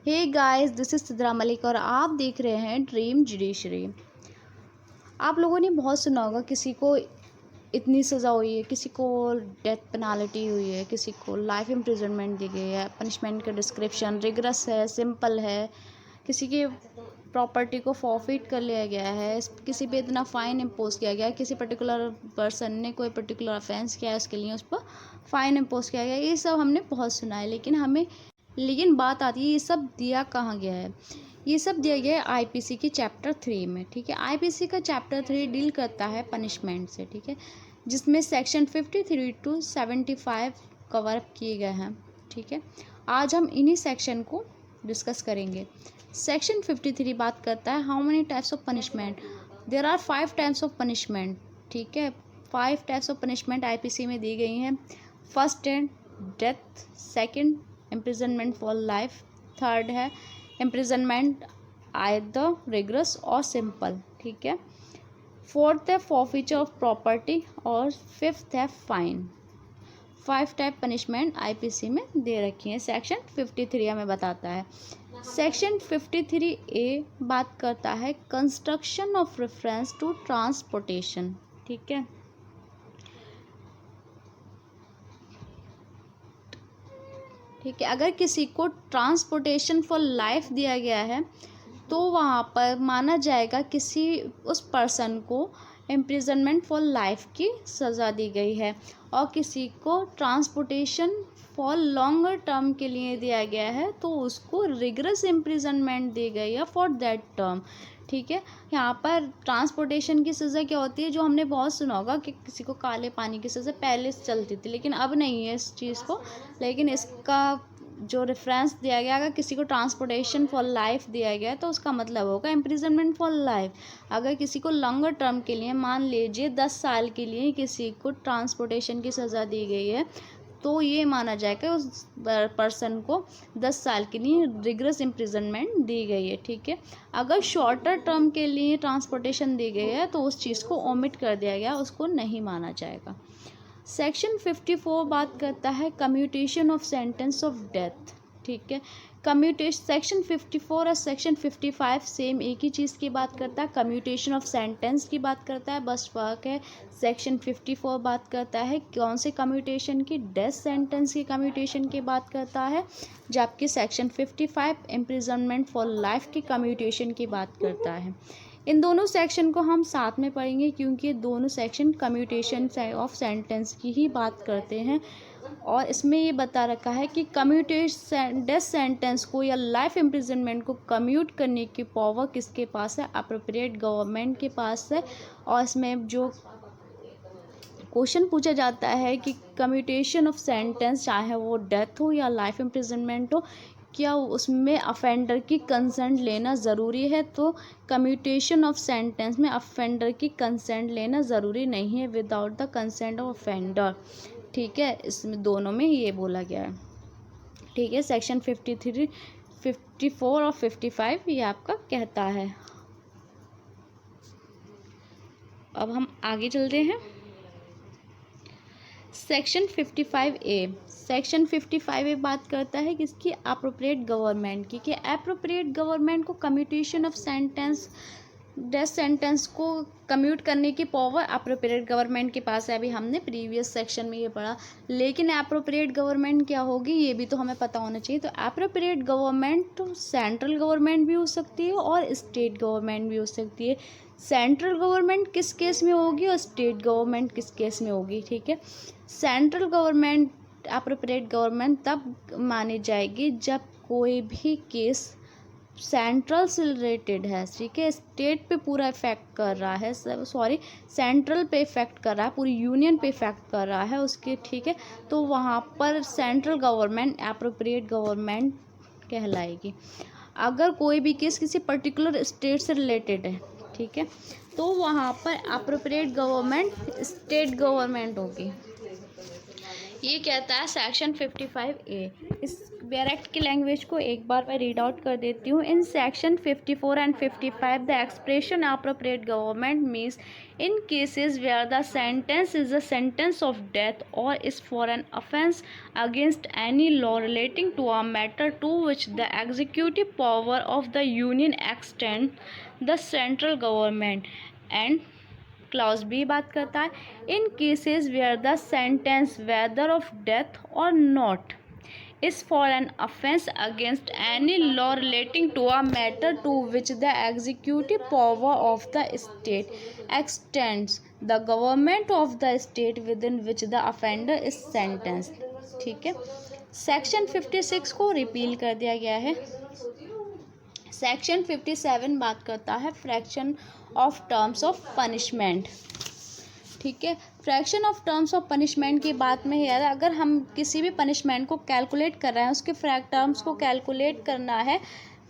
Hey guys, this is Sidra Malik और आप देख रहे हैं ड्रीम जुडिशरी। आप लोगों ने बहुत सुना होगा किसी को इतनी सज़ा हुई है, किसी को डेथ पेनाल्टी हुई है, किसी को लाइफ इम्प्रिजनमेंट दी गई है। पनिशमेंट का डिस्क्रिप्शन रिगरस है, सिंपल है, किसी की प्रॉपर्टी को फॉरफिट कर लिया गया है, किसी पे इतना फ़ाइन इम्पोज किया गया है, किसी पर्टिकुलर पर्सन ने कोई पर्टिकुलर ऑफेंस किया है उसके लिए उस पर फ़ाइन इम्पोज किया गया है। ये सब हमने बहुत सुना है, लेकिन बात आती है ये सब दिया कहाँ गया है। ये सब दिया गया है आईपीसी की चैप्टर 3 में। ठीक है, आईपीसी का चैप्टर 3 डील करता है पनिशमेंट से। ठीक है, जिसमें सेक्शन 53 to 75 कवर अप किए गए हैं। ठीक है, आज हम इन्हीं सेक्शन को डिस्कस करेंगे। सेक्शन 53 बात करता है how many types of punishment. There are 5 types of punishment. ठीक है, 5 टाइप्स ऑफ पनिशमेंट आईपीसी में दी गई हैं। फर्स्ट है death, second imprisonment for life, third है इम्प्रिजनमेंट आइदर रिगरस और सिंपल। ठीक है, फोर्थ है फॉरफीचर ऑफ प्रॉपर्टी और फिफ्थ है फाइन। 5 टाइप पनिशमेंट आईपीसी में दे रखी है। सेक्शन 53 हमें बताता है। सेक्शन 53A बात करता है construction of reference to transportation. ठीक है, अगर किसी को ट्रांसपोर्टेशन फॉर लाइफ दिया गया है तो वहाँ पर माना जाएगा उस पर्सन को इम्प्रिजनमेंट फॉर लाइफ की सज़ा दी गई है, और किसी को ट्रांसपोर्टेशन फॉर लॉन्गर टर्म के लिए दिया गया है तो उसको रिगरस इम्प्रिजनमेंट दी गई है फॉर दैट टर्म। ठीक है, यहाँ पर ट्रांसपोर्टेशन की सज़ा क्या होती है, जो हमने बहुत सुना होगा कि किसी को काले पानी की सज़ा पहले से चलती थी, लेकिन अब नहीं है इस चीज़ को। लेकिन इसका जो रेफरेंस दिया गया, अगर किसी को ट्रांसपोर्टेशन फॉर लाइफ दिया गया तो उसका मतलब होगा इम्प्रिजनमेंट फॉर लाइफ। अगर किसी को लॉन्गर टर्म के लिए, मान लीजिए 10 साल के लिए किसी को ट्रांसपोर्टेशन की सज़ा दी गई है, तो ये माना जाएगा उस पर्सन को 10 साल के लिए रिगरस इम्प्रिजनमेंट दी गई है। ठीक है, अगर शॉर्टर टर्म के लिए ट्रांसपोर्टेशन दी गई है तो उस चीज़ को ओमिट कर दिया गया, उसको नहीं माना जाएगा। सेक्शन 54 बात करता है commutation of sentence of death. ठीक है, सेक्शन 54 और सेक्शन 55 सेम एक ही चीज़ की बात करता है, कम्यूटेशन ऑफ सेंटेंस की बात करता है, बस फर्क है सेक्शन 54 बात करता है कौन से कम्यूटेशन की, डेथ सेंटेंस की कम्यूटेशन की बात करता है, जबकि सेक्शन 55 इम्प्रिजनमेंट फॉर लाइफ की कम्यूटेशन की बात करता है। इन दोनों सेक्शन को हम साथ में पढ़ेंगे क्योंकि दोनों सेक्शन कम्यूटेशन ऑफ सेंटेंस की ही बात करते हैं, और इसमें ये बता रखा है कि डेथ सेंटेंस को या लाइफ इम्प्रिजनमेंट को कम्यूट करने की पावर किसके पास है, अप्रोप्रिएट गवर्नमेंट के पास है। और इसमें जो क्वेश्चन पूछा जाता है कि कम्यूटेशन ऑफ सेंटेंस, चाहे वो डेथ हो या लाइफ इम्प्रिजनमेंट हो, क्या उसमें अफेंडर की कंसेंट लेना ज़रूरी है, तो कम्यूटेशन ऑफ सेंटेंस में अफेंडर की कंसेंट लेना ज़रूरी नहीं है, without the consent of offender. ठीक है, इसमें दोनों में ये बोला गया है। ठीक है, सेक्शन 53, 54 और 55 ये आपका कहता है। अब हम आगे चलते हैं। सेक्शन 55A, सेक्शन 55A बात करता है किसकी, अप्रोप्रिएट गवर्नमेंट की, कि अप्रोप्रिएट गवर्नमेंट को commutation of sentence, death sentence को कम्यूट करने की पावर अप्रोप्रिएट गवर्नमेंट के पास है। अभी हमने प्रीवियस सेक्शन में ये पढ़ा, लेकिन अप्रोप्रिएट गवर्नमेंट क्या होगी ये भी तो हमें पता होना चाहिए। तो अप्रोप्रिएट गवर्नमेंट सेंट्रल गवर्नमेंट भी हो सकती है और स्टेट गवर्नमेंट भी हो सकती है। सेंट्रल गवर्नमेंट किस केस में होगी और स्टेट गवर्नमेंट किस केस में होगी। ठीक है, सेंट्रल गवर्नमेंट अप्रोप्रिएट गवर्नमेंट तब मानी जाएगी जब कोई भी केस सेंट्रल से रिलेटेड है। ठीक है, स्टेट पे पूरा इफेक्ट कर रहा है, सेंट्रल पे इफेक्ट कर रहा है, पूरी यूनियन पे इफेक्ट कर रहा है उसके। ठीक है, तो वहाँ पर सेंट्रल गवर्नमेंट अप्रोप्रिएट गवर्नमेंट कहलाएगी। अगर कोई भी केस किसी पर्टिकुलर स्टेट से रिलेटेड है, ठीक है, तो वहाँ पर अप्रोप्रिएट गवर्नमेंट स्टेट गवर्नमेंट होगी। ये कहता है सेक्शन 55A। इस बेयर एक्ट की लैंग्वेज को एक बार मैं रीड आउट कर देती हूँ। In section 54 and 55 the expression appropriate government means in cases where the sentence is the sentence of death or is for an offense against any law relating to a matter to which the executive power of the union extend the central government। And clause B बात करता है in cases where the sentence whether of death or not is for an offense against any law relating to a matter to which the executive power of the state extends the government of the state within which the offender is sentenced। ठीक है, section 56 को repeal कर दिया गया है। Section 57 बात करता है fraction of terms of punishment. ठीक है, fraction of terms of punishment की बात में यार अगर हम किसी भी पनिशमेंट को कैलकुलेट कर रहे हैं, उसके टर्म्स को कैलकुलेट करना है,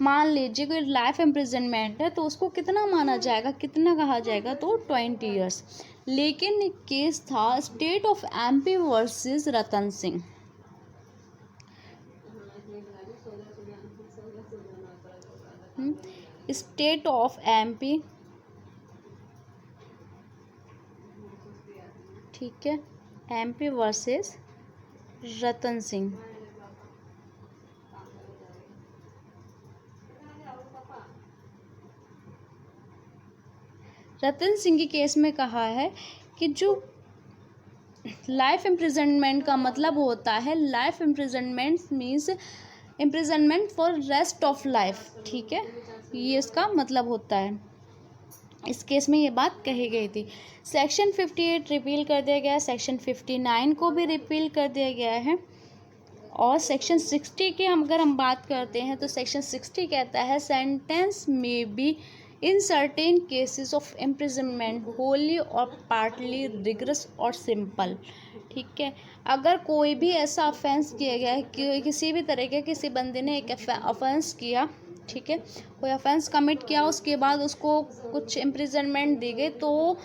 मान लीजिए कोई लाइफ इम्प्रिजनमेंट है तो उसको कितना माना जाएगा, कितना कहा जाएगा, तो 20 ईयर्स। लेकिन एक केस था state of MP versus Ratan Singh. State of MP, ठीक है, एमपी वर्सेस रतन सिंह। रतन सिंह के केस में कहा है कि जो लाइफ इम्प्रिजनमेंट का मतलब होता है, life imprisonment means imprisonment for rest of life. ठीक है, ये इसका मतलब होता है। इस केस में ये बात कही गई थी। सेक्शन 58 रिपील कर दिया गया है, सेक्शन 59 को भी रिपील कर दिया गया है। और सेक्शन 60 की अगर हम बात करते हैं तो सेक्शन 60 कहता है सेंटेंस में be in certain cases of imprisonment Holi और पार्टली रिगरस और सिंपल। ठीक है, अगर कोई भी ऐसा ऑफेंस किया गया है कि किसी भी तरह के किसी बंदे ने एक ऑफेंस किया, ठीक है, कोई ऑफेंस कमिट किया, उसके बाद उसको कुछ इम्प्रिजनमेंट दी गई, तो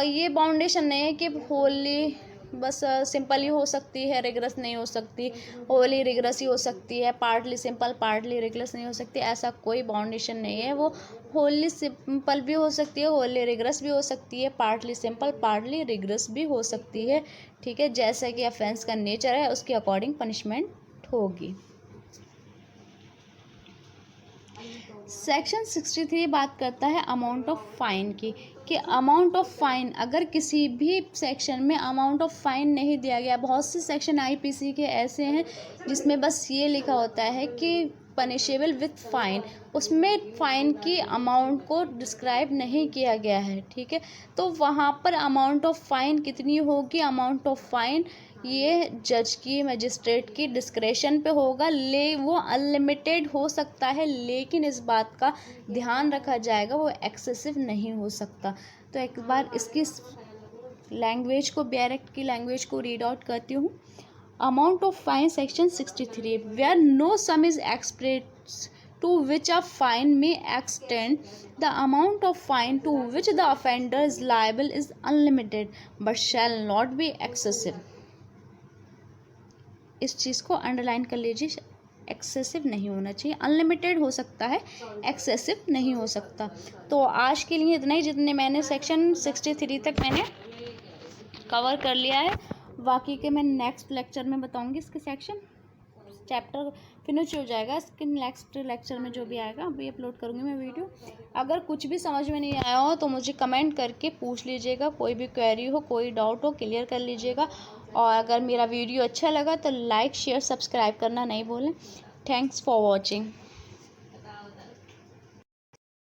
ये बाउंडेशन नहीं है कि होली बस सिंपल ही हो सकती है, रिगरस नहीं हो सकती, होली रिगरस ही हो सकती है, पार्टली सिंपल पार्टली रिगरस नहीं हो सकती, ऐसा कोई बाउंडेशन नहीं है। वो होली सिंपल भी हो सकती है, होली रिगरस भी हो सकती है, पार्टली सिंपल पार्टली रिगरस भी हो सकती है। ठीक है, जैसा कि ऑफेंस का नेचर है उसके अकॉर्डिंग पनिशमेंट होगी। सेक्शन 63 बात करता है अमाउंट ऑफ फाइन की, कि अमाउंट ऑफ फाइन अगर किसी भी सेक्शन में अमाउंट ऑफ फाइन नहीं दिया गया, बहुत से सेक्शन आईपीसी के ऐसे हैं जिसमें बस ये लिखा होता है कि पनिशेबल विथ फाइन, उसमें फ़ाइन की अमाउंट को डिस्क्राइब नहीं किया गया है। ठीक है, तो वहाँ पर अमाउंट ऑफ फ़ाइन कितनी होगी, अमाउंट ऑफ फ़ाइन ये जज की मजिस्ट्रेट की डिस्क्रेशन पे होगा, वो अनलिमिटेड हो सकता है, लेकिन इस बात का ध्यान रखा जाएगा वो एक्सेसिव नहीं हो सकता। तो एक बार इसकी लैंग्वेज को, बेयर एक्ट की लैंग्वेज को रीड आउट करती हूँ। Amount of fine section 63 where no sum is express to which a fine may extend, the amount of fine to which the offender is liable is unlimited but shall not be excessive। इस चीज़ को underline कर लीजिए, excessive नहीं होना चाहिए, unlimited हो सकता है, एक्सेसिव नहीं हो सकता। तो आज के लिए इतना ही, जितने मैंने सेक्शन 63 तक मैंने कवर कर लिया है, बाकी के मैं नेक्स्ट लेक्चर में बताऊंगी। इसके सेक्शन चैप्टर फिनिश हो जाएगा, इसके नेक्स्ट लेक्चर में जो भी आएगा अभी अपलोड करूँगी मैं वीडियो। अगर कुछ भी समझ में नहीं आया हो तो मुझे कमेंट करके पूछ लीजिएगा, कोई भी क्वेरी हो, कोई डाउट हो, क्लियर कर लीजिएगा। और अगर मेरा वीडियो अच्छा लगा तो लाइक शेयर सब्सक्राइब करना नहीं भूलें। Thanks for watching.